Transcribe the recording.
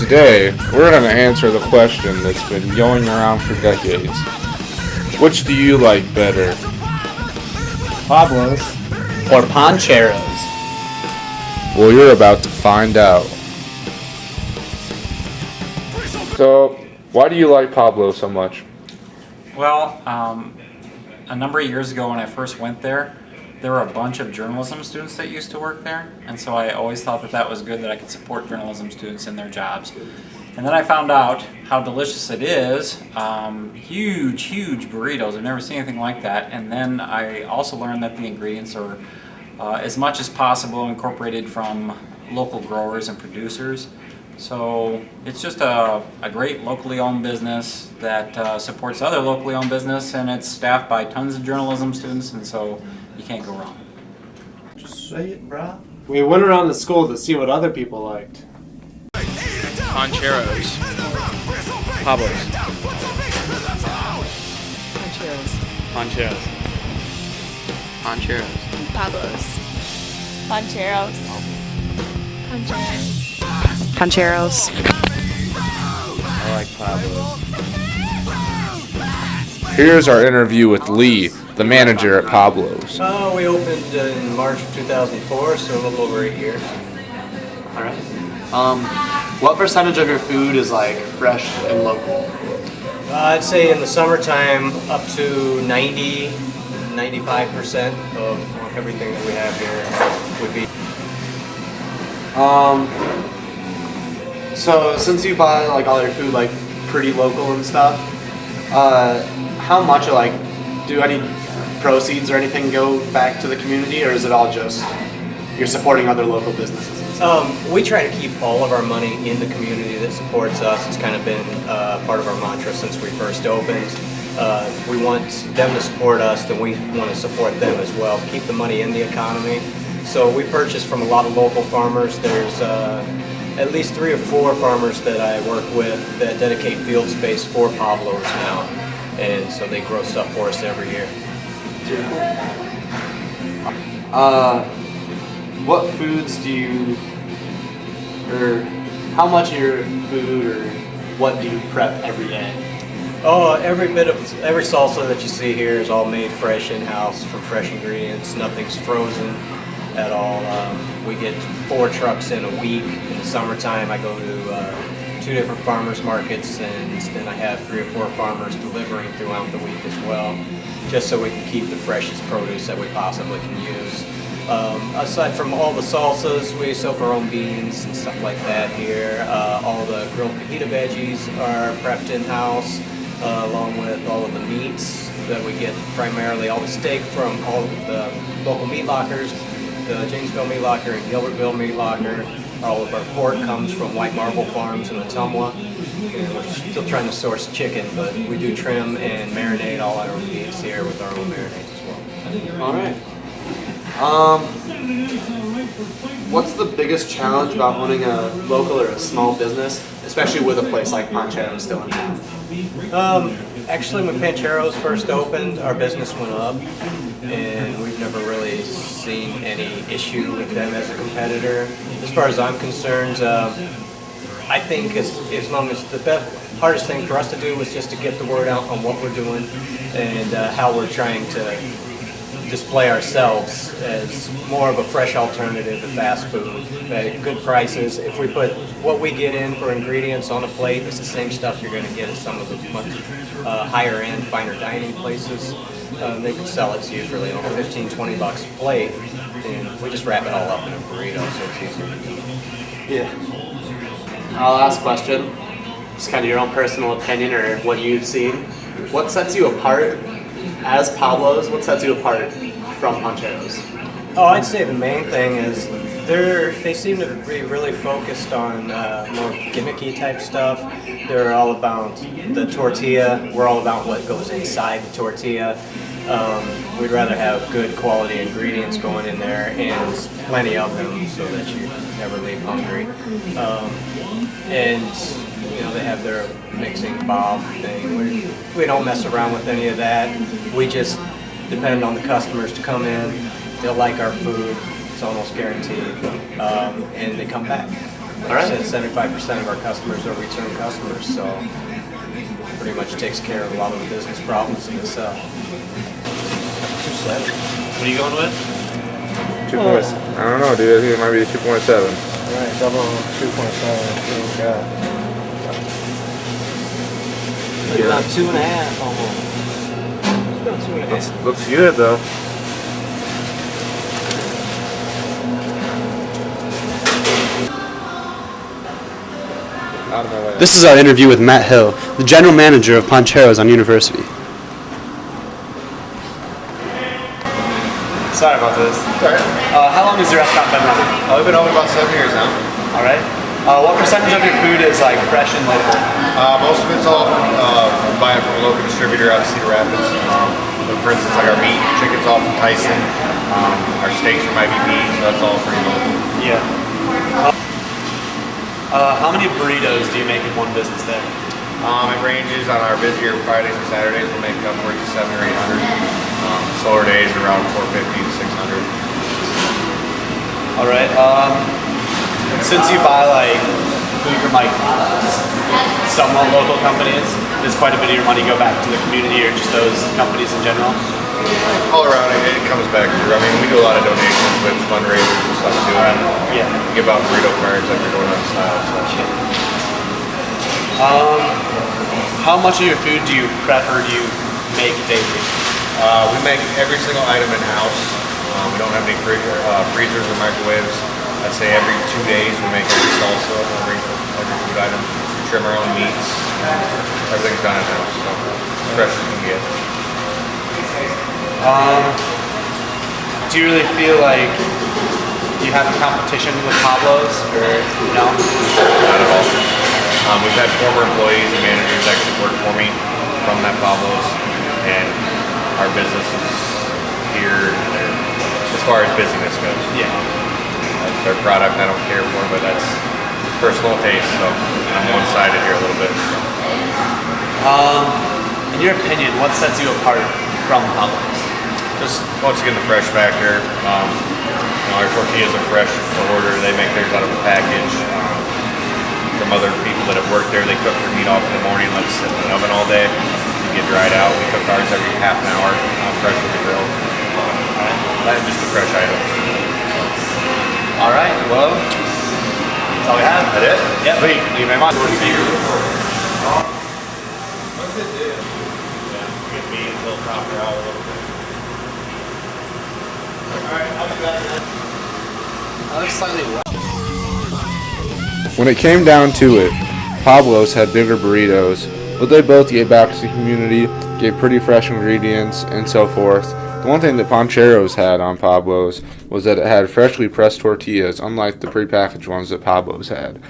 Today, we're going to answer the question that's been going around for decades. Which do you like better? Pablos or Pancheros? Well, you're about to find out. So, why do you like Pablo so much? Well, a number of years ago when I first went there were a bunch of journalism students that used to work there, and so I always thought that was good that I could support journalism students in their jobs. And then I found out how delicious it is. Huge, huge burritos. I've never seen anything like that. And then I also learned that the ingredients are as much as possible incorporated from local growers and producers. So it's just a great locally owned business that supports other locally owned business, and it's staffed by tons of journalism students, and so you can't go wrong. Just say it, brah. We went around the school to see what other people liked. Pancheros. Pablos. Pancheros. Pancheros. Pablos. Pancheros. Pancheros. I like Pablos. Here's our interview with Lee, the manager at Pablos. We opened in March of 2004, so a little over 8 years. All right. What percentage of your food is like fresh and local? I'd say in the summertime up to 95% of everything that we have here would be. So since you buy like all your food like pretty local and stuff, how much do any proceeds or anything go back to the community, or is it all just you're supporting other local businesses? We try to keep all of our money in the community that supports us. It's kind of been part of our mantra since we first opened. We want them to support us, then we want to support them as well. Keep the money in the economy. So we purchase from a lot of local farmers. There's at least 3 or 4 farmers that I work with that dedicate field space for Pablos now. And so they grow stuff for us every year. What foods do you, or how much of your food, or what do you prep every day? Oh, every salsa that you see here is all made fresh in-house from fresh ingredients. Nothing's frozen at all. We get 4 trucks in a week. In the summertime, I go to 2 different farmers markets, and then I have 3 or 4 farmers delivering throughout the week as well, just so we can keep the freshest produce that we possibly can use. Aside from all the salsas, we soak our own beans and stuff like that here. All the grilled fajita veggies are prepped in-house, along with all of the meats that we get, primarily all the steak from all of the local meat lockers, the Janesville Meat Locker and Gilbertville Meat Locker. All of our pork comes from White Marble Farms in Ottumwa. And we're still trying to source chicken, but we do trim and marinate all our meats here with our own marinades as well. All right. What's the biggest challenge about owning a local or a small business, especially with a place like Pancheros still in town? Actually, when Pancheros first opened, our business went up, and we've never really seen any issue with them as a competitor. As far as I'm concerned, I think as long as hardest thing for us to do was just to get the word out on what we're doing and how we're trying to display ourselves as more of a fresh alternative to fast food at good prices. If we put what we get in for ingredients on a plate, it's the same stuff you're going to get at some of the much higher end, finer dining places. They can sell it to you for $15-20 a plate, and we just wrap it all up in a burrito, so it's easier to eat. Yeah. Our last question, just kind of your own personal opinion or what you've seen. What sets you apart as Pablos? What sets you apart from Pancheros? Oh, I'd say the main thing is they seem to be really focused on more gimmicky type stuff. They're all about the tortilla. We're all about what goes inside the tortilla. We'd rather have good quality ingredients going in there and plenty of them so that you never leave hungry. And they have their mixing bob thing. We don't mess around with any of that. We just depend on the customers to come in. They'll like our food. It's almost guaranteed. And they come back. All right. 75% of our customers are return customers, so pretty much takes care of a lot of the business problems in this. 2.7. What are you going with? 2 points. I don't know, dude. I think it might be 2.7. Alright, double 2.7. Yeah. About 2.5 almost. It's about 2.5. Looks good though. Out of my way. This is our interview with Matt Hill, the general manager of Pancheros on University. Sorry about this. Sorry. How long has your restaurant been running? We've been open about 7 years now. All right. What percentage of your food is like fresh and local? Most of it's all buying from a local distributor out of Cedar Rapids. But for instance, like our meat, chicken's all from Tyson. Our steaks from IBP, so that's all pretty local. Yeah. How many burritos do you make in one business day? It ranges on our busier Fridays and Saturdays. We'll make upwards of 700 or 800. Slower days around 450 to 600. All right. Since you buy like food from like somewhat local companies, does quite a bit of your money go back to the community or just those companies in general? All around, it comes back through. I mean, we do a lot of donations with fundraisers and stuff too. Yeah. We give out burrito cards like we're doing on style. So. How much of your food do you prep or do you make daily? We make every single item in-house. We don't have any freezers or microwaves. I'd say every 2 days we make every salsa, every food item. We trim our own meats. Everything's done in-house, so as fresh as you can get. Do you really feel like you have a competition with Pablos or no? Not at all. We've had former employees and managers actually work for me from that Pablos, and our business is here as far as busyness goes. Yeah. Their product I don't care for, but that's personal taste, so I'm one-sided here a little bit. So. In your opinion, what sets you apart from Pablos? Just once again the fresh factor. Our tortillas are fresh to order. They make theirs out of a package. From other people that have worked there, they cook their meat off in the morning, let it sit in the oven all day. You get dried out. We cook ours every half an hour, fresh from the grill. That's just the fresh items. All right. Well, that's all we have. That it? Yep. Sweet. Thank you very much. What's it do? Yeah, get me a little proper out a little bit. Alright, I'll be back then. That looks slightly wet. When it came down to it, Pablos had bigger burritos, but they both gave back to the community, gave pretty fresh ingredients, and so forth. The one thing that Pancheros had on Pablos was that it had freshly pressed tortillas, unlike the prepackaged ones that Pablos had.